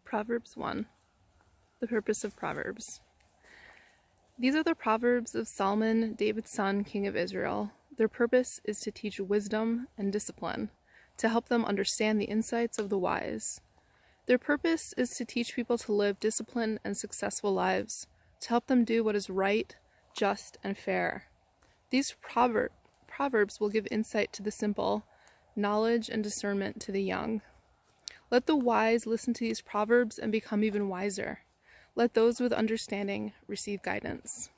Proverbs 1. The purpose of Proverbs. These are the Proverbs of Solomon, David's son, king of Israel. Their purpose is to teach wisdom and discipline, to help them understand the insights of the wise. Their purpose is to teach people to live disciplined and successful lives, to help them do what is right, just, and fair. These proverbs will give insight to the simple, knowledge and discernment to the young. Let the wise listen to these proverbs and become even wiser. Let those with understanding receive guidance.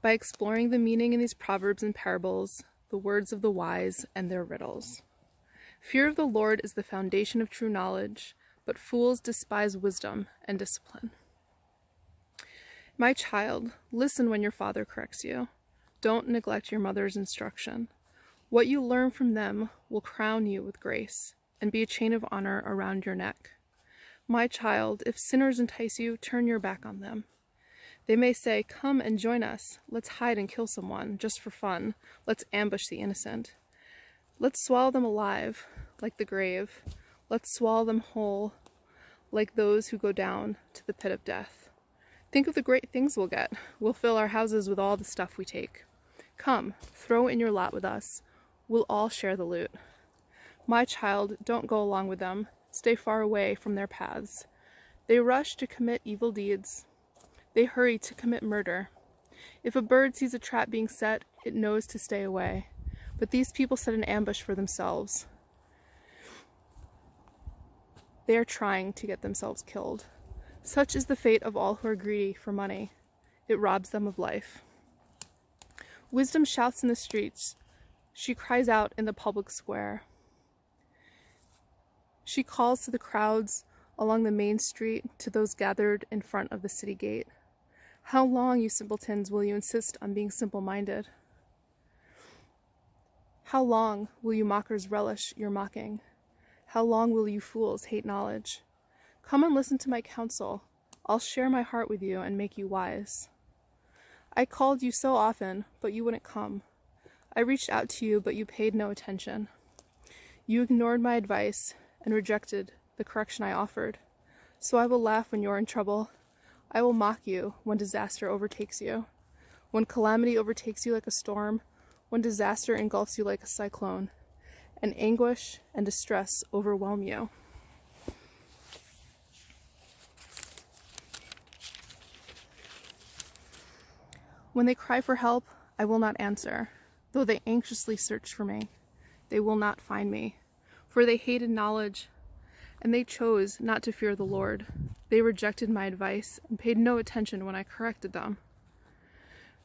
By exploring the meaning in these proverbs and parables, the words of the wise and their riddles. Fear of the Lord is the foundation of true knowledge, but fools despise wisdom and discipline. My child, listen when your father corrects you. Don't neglect your mother's instruction. What you learn from them will crown you with grace and be a chain of honor around your neck. My child, if sinners entice you, turn your back on them. They may say, "Come and join us. Let's hide and kill someone, just for fun. Let's ambush the innocent. Let's swallow them alive, like the grave. Let's swallow them whole, like those who go down to the pit of death. Think of the great things we'll get. We'll fill our houses with all the stuff we take. Come, throw in your lot with us. We'll all share the loot." My child, don't go along with them. Stay far away from their paths. They rush to commit evil deeds. They hurry to commit murder. If a bird sees a trap being set, it knows to stay away. But these people set an ambush for themselves. They are trying to get themselves killed. Such is the fate of all who are greedy for money. It robs them of life. Wisdom shouts in the streets. She cries out in the public square. She calls to the crowds along the main street, to those gathered in front of the city gate. How long, you simpletons, will you insist on being simple-minded? How long will you mockers relish your mocking? How long will you fools hate knowledge? Come and listen to my counsel. I'll share my heart with you and make you wise. I called you so often, but you wouldn't come. I reached out to you, but you paid no attention. You ignored my advice and rejected the correction I offered. So I will laugh when you're in trouble. I will mock you when disaster overtakes you. When calamity overtakes you like a storm, when disaster engulfs you like a cyclone, and anguish and distress overwhelm you. When they cry for help, I will not answer. Though they anxiously search for me, they will not find me. For they hated knowledge, and they chose not to fear the Lord. They rejected my advice and paid no attention when I corrected them.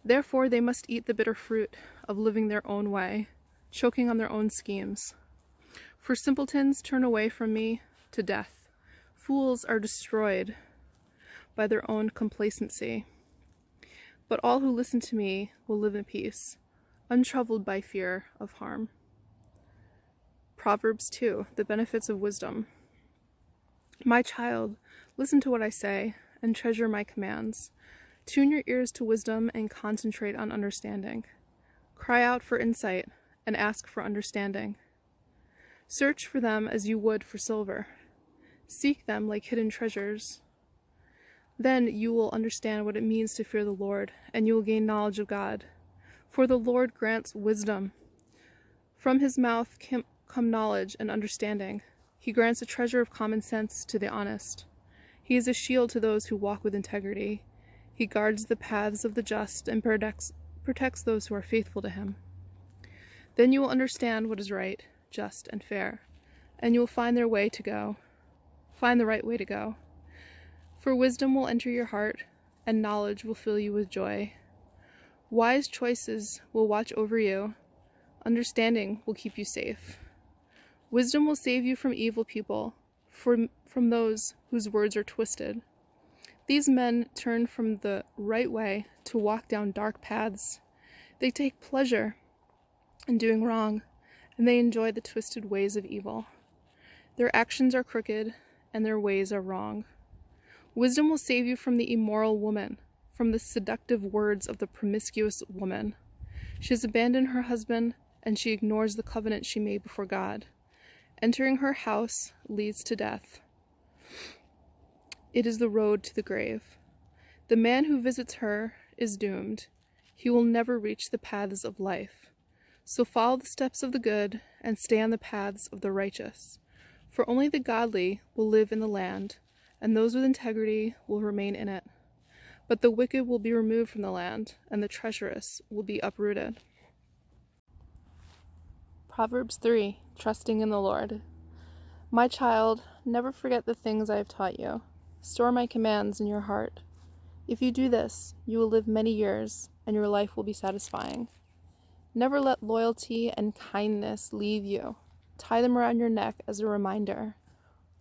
Therefore they must eat the bitter fruit of living their own way, choking on their own schemes. For simpletons turn away from me to death. Fools are destroyed by their own complacency. But all who listen to me will live in peace, untroubled by fear of harm. Proverbs 2, the benefits of wisdom. My child, listen to what I say and treasure my commands. Tune your ears to wisdom and concentrate on understanding. Cry out for insight and ask for understanding. Search for them as you would for silver. Seek them like hidden treasures. Then you will understand what it means to fear the Lord, and you will gain knowledge of God. For the Lord grants wisdom. From his mouth come knowledge and understanding. He grants a treasure of common sense to the honest. He is a shield to those who walk with integrity. He guards the paths of the just and protects those who are faithful to him. Then you will understand what is right, just, and fair, and you will find the right way to go. For wisdom will enter your heart, and knowledge will fill you with joy. Wise choices will watch over you. Understanding will keep you safe. Wisdom will save you from evil people, from those whose words are twisted. These men turn from the right way to walk down dark paths. They take pleasure in doing wrong, and they enjoy the twisted ways of evil. Their actions are crooked, and their ways are wrong. Wisdom will save you from the immoral woman, from the seductive words of the promiscuous woman. She has abandoned her husband, and she ignores the covenant she made before God. Entering her house leads to death. It is the road to the grave. The man who visits her is doomed. He will never reach the paths of life. So follow the steps of the good and stay on the paths of the righteous. For only the godly will live in the land, and those with integrity will remain in it. But the wicked will be removed from the land, and the treacherous will be uprooted. Proverbs 3, Trusting in the Lord. My child, never forget the things I have taught you. Store my commands in your heart. If you do this, you will live many years, and your life will be satisfying. Never let loyalty and kindness leave you. Tie them around your neck as a reminder.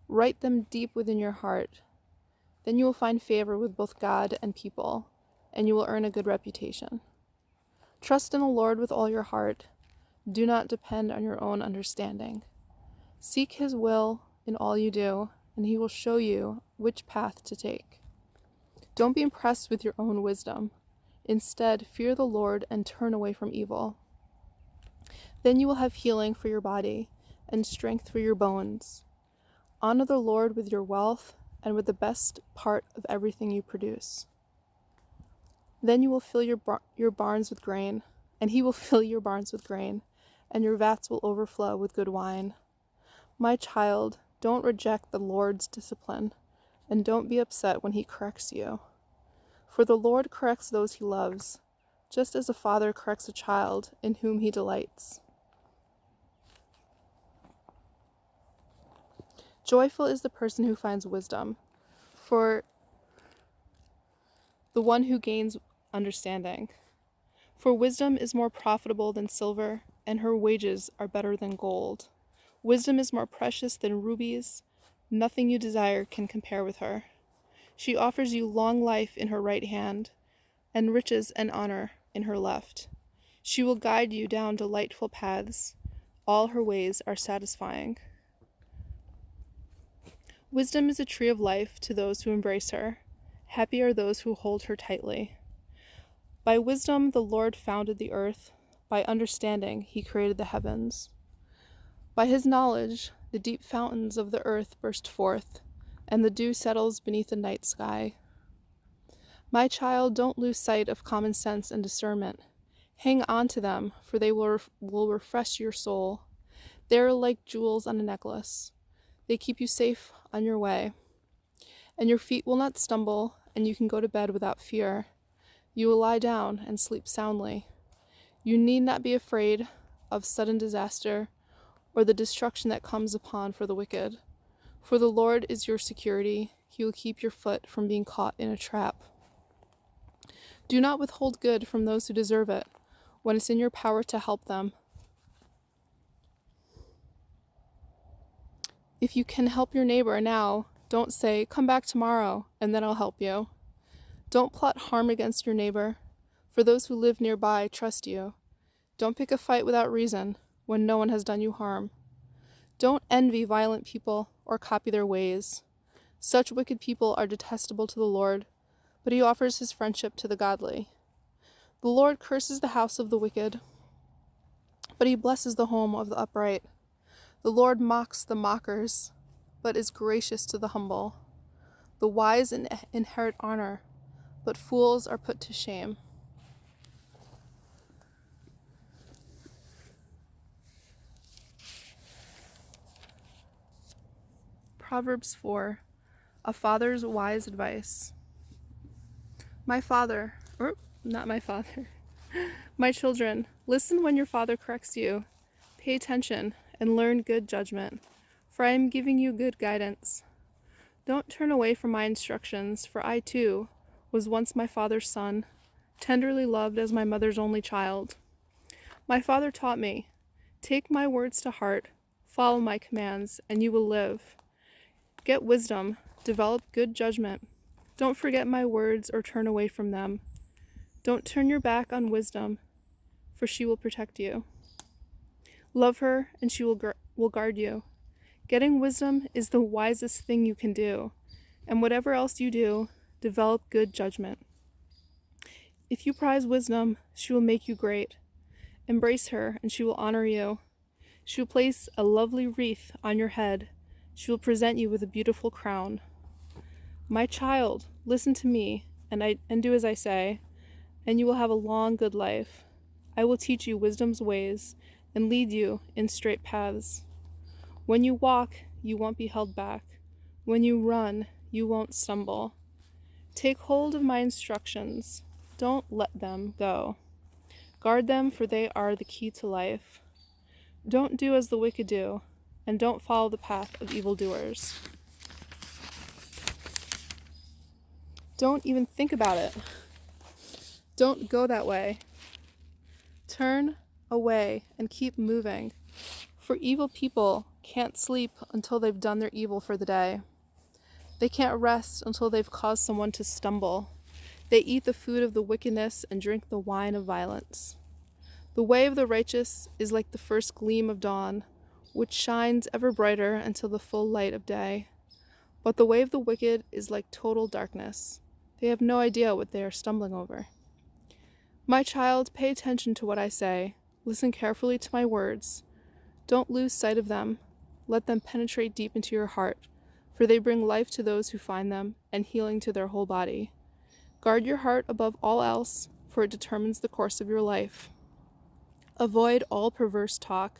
Write them deep within your heart. Then you will find favor with both God and people, and you will earn a good reputation. Trust in the Lord with all your heart. Do not depend on your own understanding. Seek His will in all you do, and He will show you which path to take. Don't be impressed with your own wisdom. Instead, fear the Lord and turn away from evil. Then you will have healing for your body and strength for your bones. Honor the Lord with your wealth and with the best part of everything you produce. Then you will fill your barns with grain, and He will fill your barns with grain, and your vats will overflow with good wine. My child, don't reject the Lord's discipline, and don't be upset when He corrects you. For the Lord corrects those He loves, just as a father corrects a child in whom He delights. Joyful is the person who finds wisdom, for the one who gains understanding. For wisdom is more profitable than silver, and her wages are better than gold. Wisdom is more precious than rubies. Nothing you desire can compare with her. She offers you long life in her right hand, and riches and honor in her left. She will guide you down delightful paths. All her ways are satisfying. Wisdom is a tree of life to those who embrace her. Happy are those who hold her tightly. By wisdom the Lord founded the earth. By understanding He created the heavens. By His knowledge the deep fountains of the earth burst forth, and the dew settles beneath the night sky. My child, don't lose sight of common sense and discernment. Hang on to them, for they will refresh your soul. They are like jewels on a necklace. They keep you safe on your way, and your feet will not stumble, and you can go to bed without fear. You will lie down and sleep soundly. You need not be afraid of sudden disaster or the destruction that comes upon for the wicked. For the Lord is your security. He will keep your foot from being caught in a trap. Do not withhold good from those who deserve it, when it's in your power to help them. If you can help your neighbor now, don't say, "Come back tomorrow, and then I'll help you." Don't plot harm against your neighbor, for those who live nearby trust you. Don't pick a fight without reason, when no one has done you harm. Don't envy violent people or copy their ways. Such wicked people are detestable to the Lord, but He offers His friendship to the godly. The Lord curses the house of the wicked, but He blesses the home of the upright. The Lord mocks the mockers, but is gracious to the humble. The wise inherit honor, but fools are put to shame. Proverbs 4, A father's wise advice. My children, listen when your father corrects you. Pay attention and learn good judgment, for I am giving you good guidance. Don't turn away from my instructions, for I too was once my father's son, tenderly loved as my mother's only child. My father taught me, take my words to heart, follow my commands, and you will live. Get wisdom, develop good judgment. Don't forget my words or turn away from them. Don't turn your back on wisdom, for she will protect you. Love her, and she will guard you. Getting wisdom is the wisest thing you can do, and whatever else you do, develop good judgment. If you prize wisdom, she will make you great. Embrace her, and she will honor you. She will place a lovely wreath on your head. She will present you with a beautiful crown. My child, listen to me, and do as I say, and you will have a long, good life. I will teach you wisdom's ways and lead you in straight paths. When you walk, you won't be held back. When you run, you won't stumble. Take hold of my instructions. Don't let them go. Guard them, for they are the key to life. Don't do as the wicked do, and don't follow the path of evildoers. Don't even think about it. Don't go that way. Turn away and keep moving, for evil people can't sleep until they've done their evil for the day. They can't rest until they've caused someone to stumble. They eat the food of the wickedness and drink the wine of violence. The way of the righteous is like the first gleam of dawn, which shines ever brighter until the full light of day. But the way of the wicked is like total darkness. They have no idea what they are stumbling over. My child, pay attention to what I say. Listen carefully to my words. Don't lose sight of them. Let them penetrate deep into your heart, for they bring life to those who find them and healing to their whole body. Guard your heart above all else, for it determines the course of your life. Avoid all perverse talk.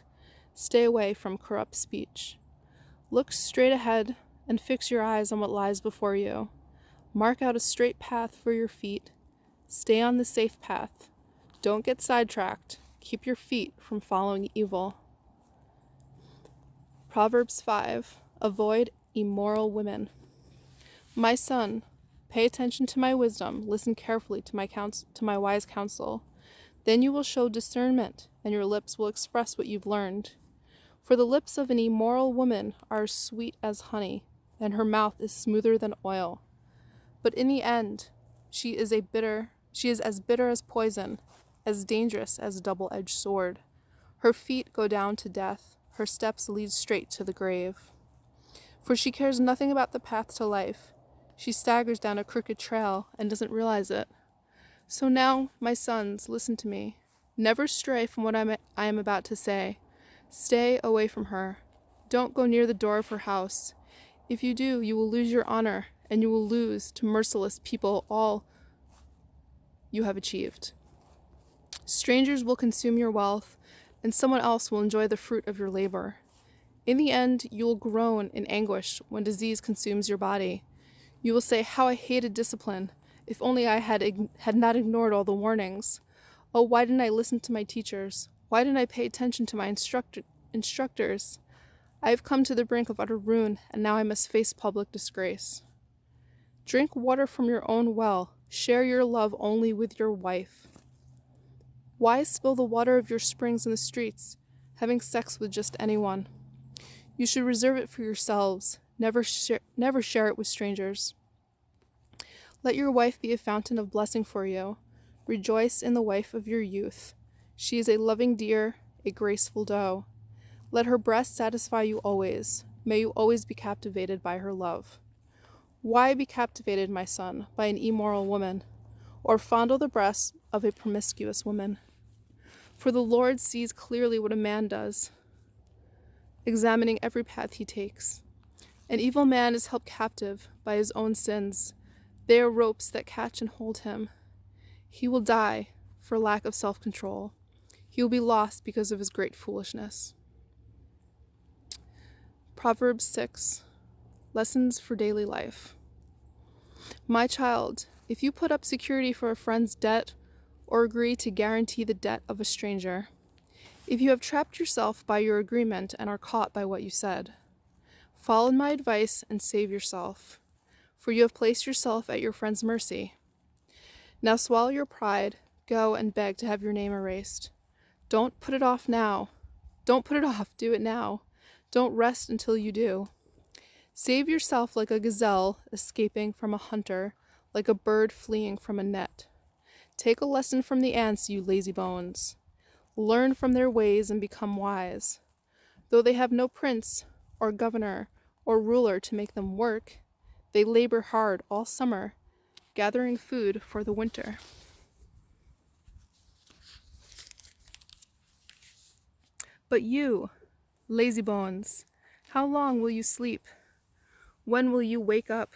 Stay away from corrupt speech. Look straight ahead and fix your eyes on what lies before you. Mark out a straight path for your feet. Stay on the safe path. Don't get sidetracked. Keep your feet from following evil. Proverbs 5. Avoid immoral women. My son, pay attention to my wisdom. Listen carefully to my wise counsel. Then you will show discernment, and your lips will express what you've learned. For the lips of an immoral woman are sweet as honey, and her mouth is smoother than oil. But in the end, she is as bitter as poison, as dangerous as a double-edged sword. Her feet go down to death, her steps lead straight to the grave. For she cares nothing about the path to life. She staggers down a crooked trail and doesn't realize it. So now, my sons, listen to me. Never stray from what I am about to say. Stay away from her. Don't go near the door of her house. If you do, you will lose your honor, and you will lose to merciless people all you have achieved. Strangers will consume your wealth, and someone else will enjoy the fruit of your labor. In the end, you will groan in anguish when disease consumes your body. You will say, "How I hated discipline. If only I had not ignored all the warnings. Oh, why didn't I listen to my teachers? Why didn't I pay attention to my instructors? I have come to the brink of utter ruin, and now I must face public disgrace." Drink water from your own well. Share your love only with your wife. Why spill the water of your springs in the streets, having sex with just anyone? You should reserve it for yourselves. Never share it with strangers. Let your wife be a fountain of blessing for you. Rejoice in the wife of your youth. She is a loving deer, a graceful doe. Let her breast satisfy you always. May you always be captivated by her love. Why be captivated, my son, by an immoral woman, or fondle the breast of a promiscuous woman? For the Lord sees clearly what a man does, examining every path he takes. An evil man is held captive by his own sins. They are ropes that catch and hold him. He will die for lack of self-control. He will be lost because of his great foolishness. Proverbs 6. Lessons for daily life. My child, if you put up security for a friend's debt or agree to guarantee the debt of a stranger, if you have trapped yourself by your agreement and are caught by what you said, follow my advice and save yourself, for you have placed yourself at your friend's mercy. Now swallow your pride, go and beg to have your name erased. Don't put it off now. Don't put it off, do it now. Don't rest until you do. Save yourself like a gazelle escaping from a hunter, like a bird fleeing from a net. Take a lesson from the ants, you lazy bones. Learn from their ways and become wise. Though they have no prince or governor or ruler to make them work, they labor hard all summer, gathering food for the winter. But you, lazy bones, how long will you sleep? When will you wake up?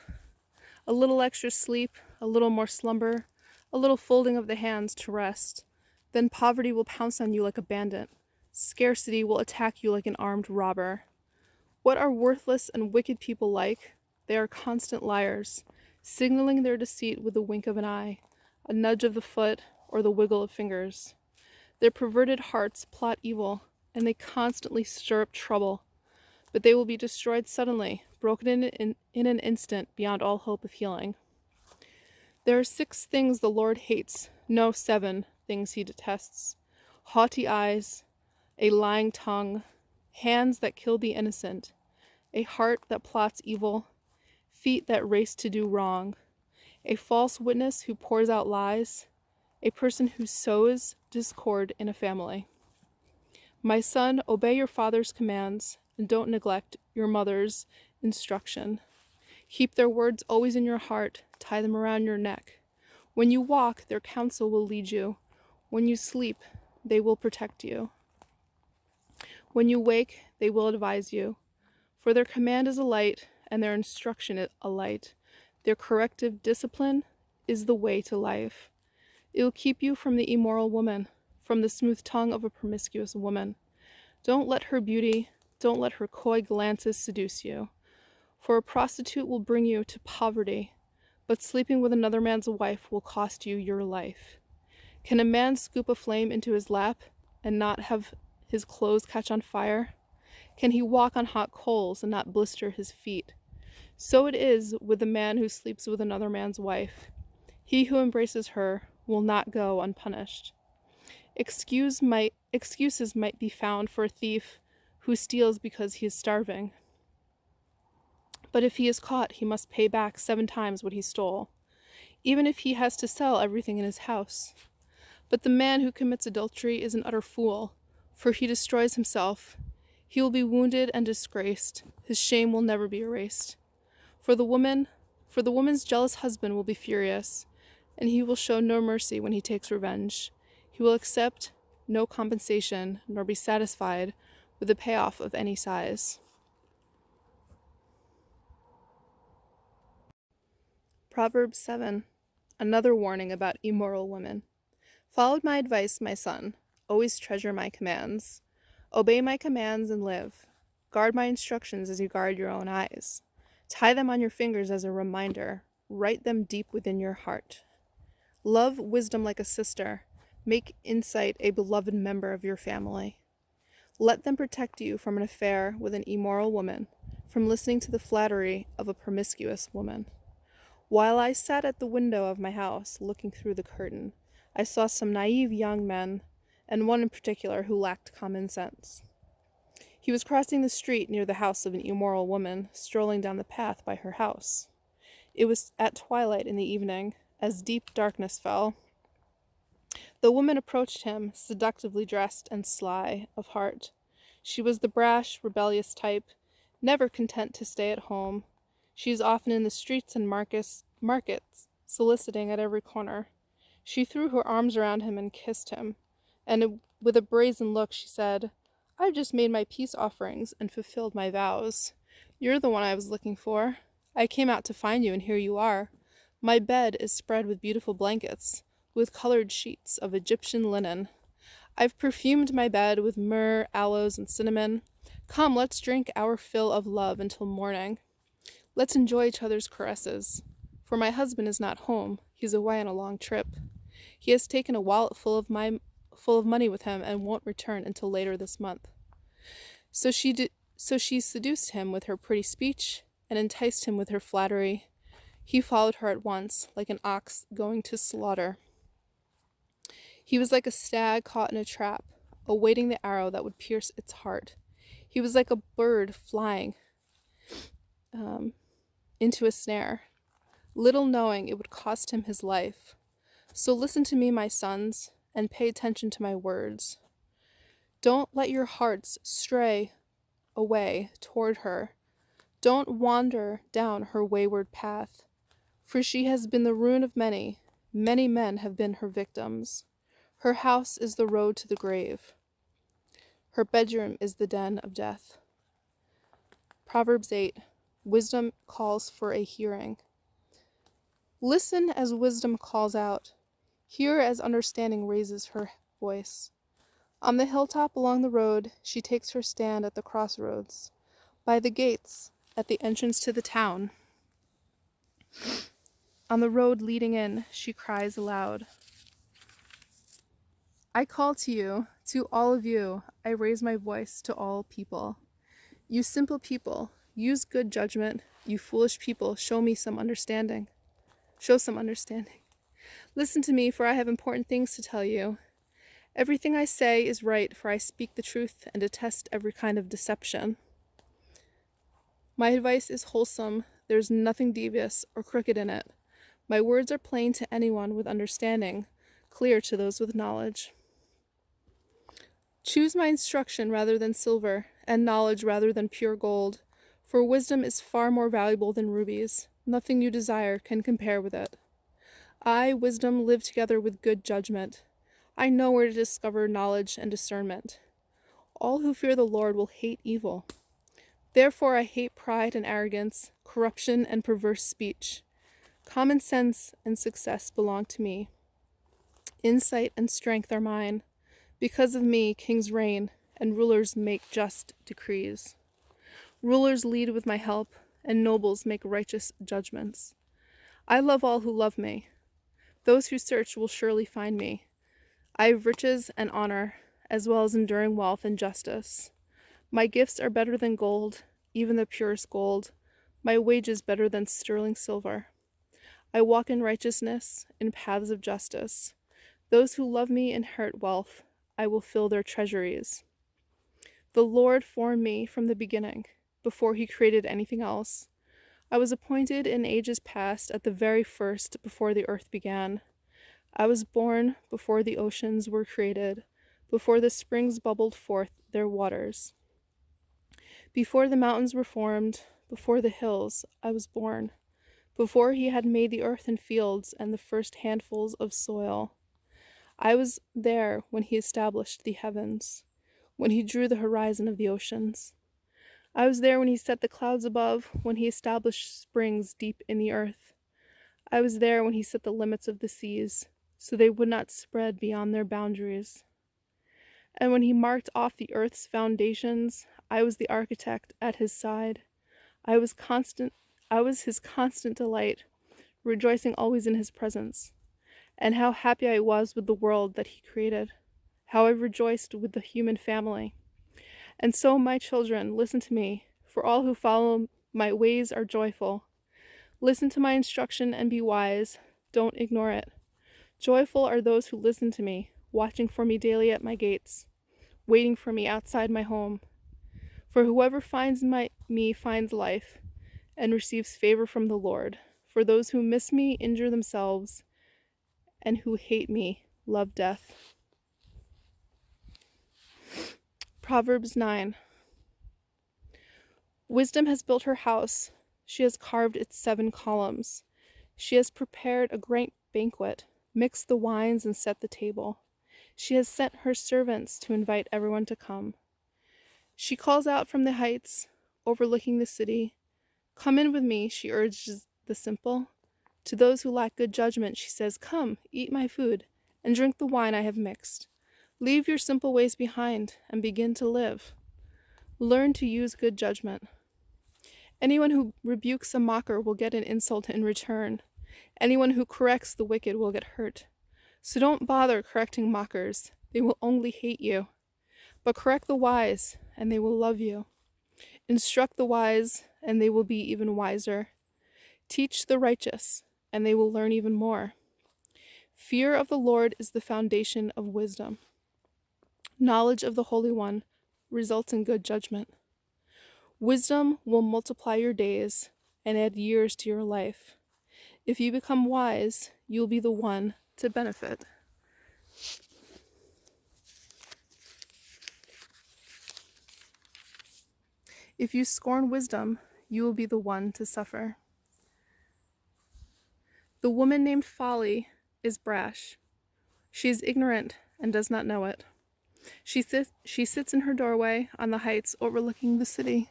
A little extra sleep, a little more slumber, a little folding of the hands to rest. Then poverty will pounce on you like a bandit. Scarcity will attack you like an armed robber. What are worthless and wicked people like? They are constant liars, signaling their deceit with a wink of an eye, a nudge of the foot, or the wiggle of fingers. Their perverted hearts plot evil, and they constantly stir up trouble. But they will be destroyed suddenly, broken in an instant, beyond all hope of healing. There are 6 things the Lord hates, no 7 things he detests: haughty eyes, a lying tongue, hands that kill the innocent, a heart that plots evil, feet that race to do wrong, a false witness who pours out lies, a person who sows discord in a family. My son, obey your father's commands, and don't neglect your mother's instruction. Keep their words always in your heart, tie them around your neck. When you walk, their counsel will lead you. When you sleep, they will protect you. When you wake, they will advise you. For their command is a light, and their instruction is a light. Their corrective discipline is the way to life. It will keep you from the immoral woman, from the smooth tongue of a promiscuous woman. Don't let her beauty, don't let her coy glances seduce you. For a prostitute will bring you to poverty, but sleeping with another man's wife will cost you your life. Can a man scoop a flame into his lap and not have his clothes catch on fire? Can he walk on hot coals and not blister his feet? So it is with the man who sleeps with another man's wife. He who embraces her will not go unpunished. Excuses might be found for a thief who steals because he is starving. But if he is caught, he must pay back 7 times what he stole, even if he has to sell everything in his house. But the man who commits adultery is an utter fool, for he destroys himself. He will be wounded and disgraced. His shame will never be erased. For the woman's jealous husband will be furious, and he will show no mercy when he takes revenge. He will accept no compensation, nor be satisfied with a payoff of any size. Proverbs 7. Another warning about immoral women. Follow my advice, my son. Always treasure my commands. Obey my commands and live. Guard my instructions as you guard your own eyes. Tie them on your fingers as a reminder. Write them deep within your heart. Love wisdom like a sister. Make insight a beloved member of your family. Let them protect you from an affair with an immoral woman, from listening to the flattery of a promiscuous woman. While I sat at the window of my house, looking through the curtain, I saw some naive young men, and one in particular who lacked common sense. He was crossing the street near the house of an immoral woman, strolling down the path by her house. It was at twilight in the evening, as deep darkness fell. The woman approached him, seductively dressed and sly of heart. She was the brash, rebellious type, never content to stay at home. She is often in the streets and markets, soliciting at every corner. She threw her arms around him and kissed him, and with a brazen look she said, "I've just made my peace offerings and fulfilled my vows. You're the one I was looking for. I came out to find you, and here you are. My bed is spread with beautiful blankets, with colored sheets of Egyptian linen. I've perfumed my bed with myrrh, aloes, and cinnamon. Come, let's drink our fill of love until morning. Let's enjoy each other's caresses. For my husband is not home. He's away on a long trip. He has taken a wallet full of money with him and won't return until later this month." So she seduced him with her pretty speech and enticed him with her flattery. He followed her at once, like an ox going to slaughter. He was like a stag caught in a trap, awaiting the arrow that would pierce its heart. He was like a bird flying into a snare, little knowing it would cost him his life. So listen to me, my sons, and pay attention to my words. Don't let your hearts stray away toward her. Don't wander down her wayward path, for she has been the ruin of many. Many men have been her victims. Her house is the road to the grave. Her bedroom is the den of death. Proverbs 8. Wisdom calls for a hearing. Listen as wisdom calls out. Hear as understanding raises her voice. On the hilltop along the road, she takes her stand at the crossroads, by the gates, at the entrance to the town. On the road leading in, she cries aloud. I call to you, to all of you, I raise my voice to all people. You simple people, use good judgment. You foolish people, show some understanding. Listen to me, for I have important things to tell you. Everything I say is right, for I speak the truth and detest every kind of deception. My advice is wholesome. There is nothing devious or crooked in it. My words are plain to anyone with understanding, clear to those with knowledge. Choose my instruction rather than silver, and knowledge rather than pure gold, for wisdom is far more valuable than rubies. Nothing you desire can compare with it. I, wisdom, live together with good judgment. I know where to discover knowledge and discernment. All who fear the Lord will hate evil. Therefore I hate pride and arrogance, corruption and perverse speech. Common sense and success belong to me. Insight and strength are mine. Because of me, kings reign, and rulers make just decrees. Rulers lead with my help, and nobles make righteous judgments. I love all who love me. Those who search will surely find me. I have riches and honor, as well as enduring wealth and justice. My gifts are better than gold, even the purest gold. My wages better than sterling silver. I walk in righteousness, in paths of justice. Those who love me inherit wealth. I will fill their treasuries. The Lord formed me from the beginning, before he created anything else. I was appointed in ages past at the very first, before the earth began. I was born before the oceans were created, before the springs bubbled forth their waters. Before the mountains were formed, before the hills, I was born. Before he had made the earth and fields and the first handfuls of soil. I was there when he established the heavens, when he drew the horizon of the oceans. I was there when he set the clouds above, when he established springs deep in the earth. I was there when he set the limits of the seas, so they would not spread beyond their boundaries. And when he marked off the earth's foundations, I was the architect at his side. I was his constant delight, rejoicing always in his presence. And how happy I was with the world that he created, how I rejoiced with the human family. And so, my children, listen to me, for all who follow my ways are joyful. Listen to my instruction and be wise. Don't ignore it. Joyful are those who listen to me, watching for me daily at my gates, waiting for me outside my home. For whoever finds me finds life and receives favor from the Lord. For those who miss me injure themselves, and who hate me love death. Proverbs 9. Wisdom has built her house. She has carved its 7 columns. She has prepared a great banquet, mixed the wines, and set the table. She has sent her servants to invite everyone to come. She calls out from the heights, overlooking the city. Come in with me, she urges the simple. To those who lack good judgment, she says, come, eat my food, and drink the wine I have mixed. Leave your simple ways behind, and begin to live. Learn to use good judgment. Anyone who rebukes a mocker will get an insult in return. Anyone who corrects the wicked will get hurt. So don't bother correcting mockers. They will only hate you. But correct the wise, and they will love you. Instruct the wise, and they will be even wiser. Teach the righteous, and they will learn even more. Fear of the Lord is the foundation of wisdom. Knowledge of the Holy One results in good judgment. Wisdom will multiply your days and add years to your life. If you become wise, you'll be the one to benefit. If you scorn wisdom, you will be the one to suffer. The woman named Folly is brash. She is ignorant and does not know it. She sits in her doorway on the heights overlooking the city.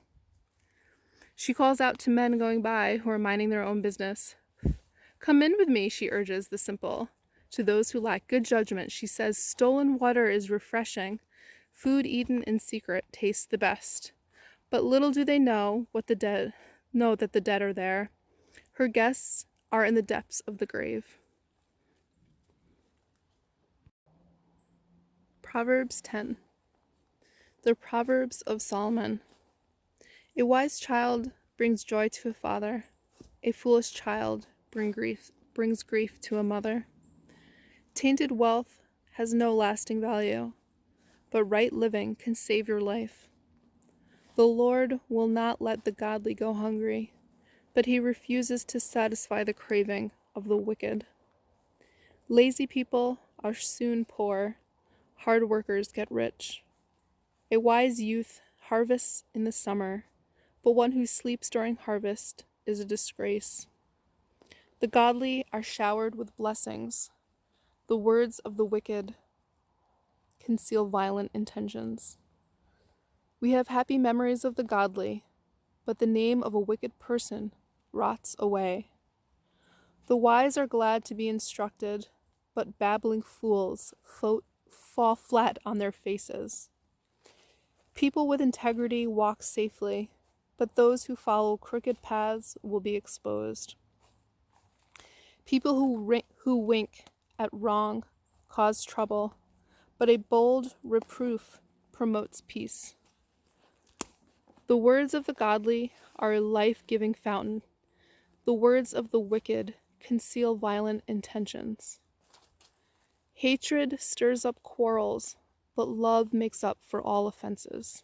She calls out to men going by who are minding their own business. Come in with me, she urges the simple. To those who lack good judgment, she says, stolen water is refreshing. Food eaten in secret tastes the best. But little do they know that the dead are there. Her guests are in the depths of the grave. Proverbs 10. The Proverbs of Solomon. A wise child brings joy to a father. A foolish child brings grief to a mother. Tainted wealth has no lasting value, but right living can save your life. The Lord will not let the godly go hungry, but he refuses to satisfy the craving of the wicked. Lazy people are soon poor. Hard workers get rich. A wise youth harvests in the summer, but one who sleeps during harvest is a disgrace. The godly are showered with blessings. The words of the wicked conceal violent intentions. We have happy memories of the godly, but the name of a wicked person rots away. The wise are glad to be instructed, but babbling fools fall flat on their faces. People with integrity walk safely, but those who follow crooked paths will be exposed. People who wink at wrong cause trouble, but a bold reproof promotes peace. The words of the godly are a life-giving fountain. The words of the wicked conceal violent intentions. Hatred stirs up quarrels, but love makes up for all offenses.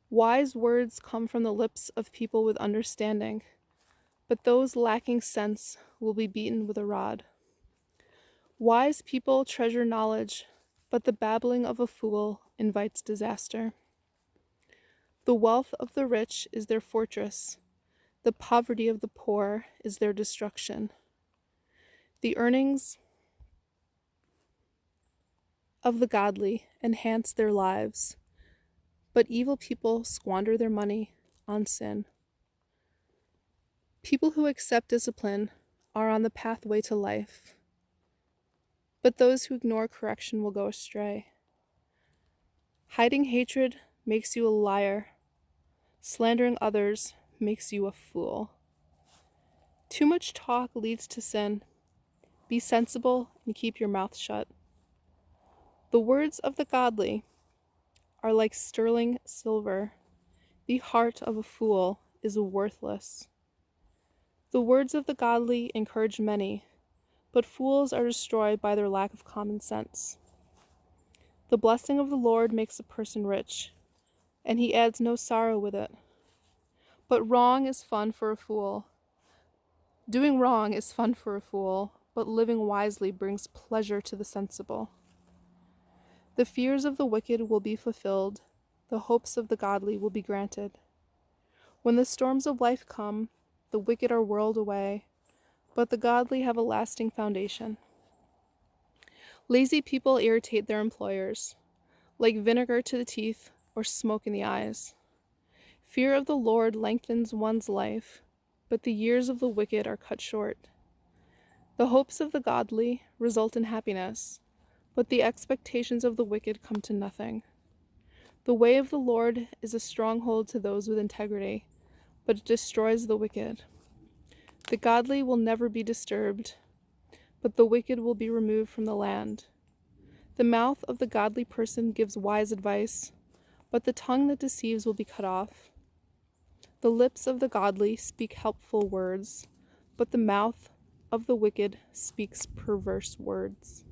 Wise words come from the lips of people with understanding, but those lacking sense will be beaten with a rod. Wise people treasure knowledge, but the babbling of a fool invites disaster. The wealth of the rich is their fortress. The poverty of the poor is their destruction. The earnings of the godly enhance their lives, but evil people squander their money on sin. People who accept discipline are on the pathway to life, but those who ignore correction will go astray. Hiding hatred makes you a liar. Slandering others makes you a fool. Too much talk leads to sin. Be sensible and keep your mouth shut. The words of the godly are like sterling silver. The heart of a fool is worthless. The words of the godly encourage many, but fools are destroyed by their lack of common sense. The blessing of the Lord makes a person rich, and he adds no sorrow with it. But wrong is fun for a fool. Doing wrong is fun for a fool, but living wisely brings pleasure to the sensible. The fears of the wicked will be fulfilled. The hopes of the godly will be granted. When the storms of life come, the wicked are whirled away, but the godly have a lasting foundation. Lazy people irritate their employers, like vinegar to the teeth or smoke in the eyes. Fear of the Lord lengthens one's life, but the years of the wicked are cut short. The hopes of the godly result in happiness, but the expectations of the wicked come to nothing. The way of the Lord is a stronghold to those with integrity, but it destroys the wicked. The godly will never be disturbed, but the wicked will be removed from the land. The mouth of the godly person gives wise advice, but the tongue that deceives will be cut off. The lips of the godly speak helpful words, but the mouth of the wicked speaks perverse words.